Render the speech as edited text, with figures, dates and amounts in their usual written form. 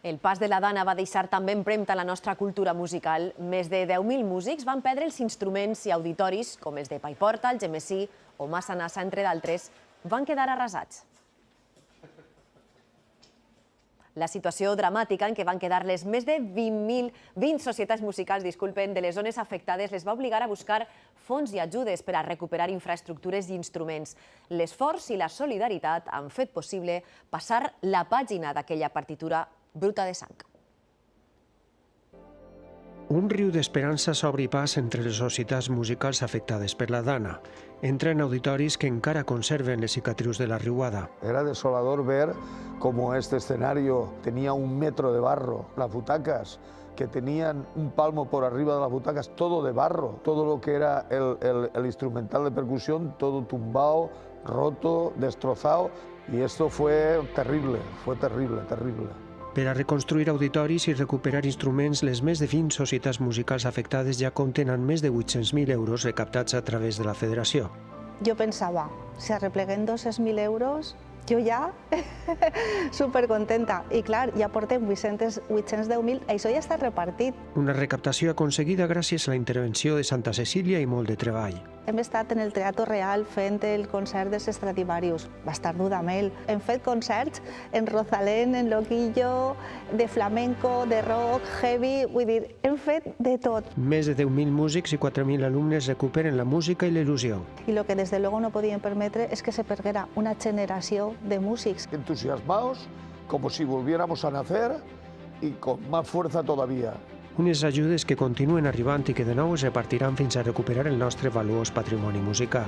El pas de la Dana va deixar també empremta la nostra cultura musical. Més de 10.000 músics van perdre els instruments i auditoris, com els de Paiporta, Algemesí o Massanassa, entre d'altres, van quedar arrasats. La situació dramàtica en què van quedar les més de 20 societats musicals de les zones afectades les va obligar a buscar fons i ajudes per a recuperar infraestructures i instruments. L'esforç i la solidaritat han fet possible passar la pàgina d'aquella partitura bruta de sang. Un riu d'esperança s'obri pas entre les societats musicals afectades per la Dana. Entra en auditoris que encara conserven les cicatrius de la riuada. Era desolador ver cómo este escenario tenía 1 metro de barro, las butacas que tenían un palmo por arriba de las butacas, todo de barro, todo lo que era el instrumental de percusión, todo tumbado, roto, destrozado, y esto fue terrible, terrible. Per a reconstruir auditoris i recuperar instruments, les més de 20 societats musicals afectades ja compten amb més de 800.000 euros recaptats a través de la federació. Jo pensava, si arrepleguem 200.000 euros, jo ja supercontenta. I clar, ja portem 810.000, això ja està repartit. Una recaptació aconseguida gràcies a la intervenció de Santa Cecília i molt de treball. Hem estat en el Teatro Real fent el concert dels Stradivarius, va estar Dudamel. Hem fet concerts en Rosalén, en Loquillo, de flamenco, de rock, heavy, vull dir, hem fet de tot. Més de 10.000 músics i 4.000 alumnes recuperen la música i la il·lusió. I lo que des de luego no podíem permetre és que se perguera una generació de músics. Entusiasmados, como si volviéramos a nacer y con más fuerza todavía. Unes ajudes que continuen arribant i que de nou es repartiran fins a recuperar el nostre valuós patrimoni musical.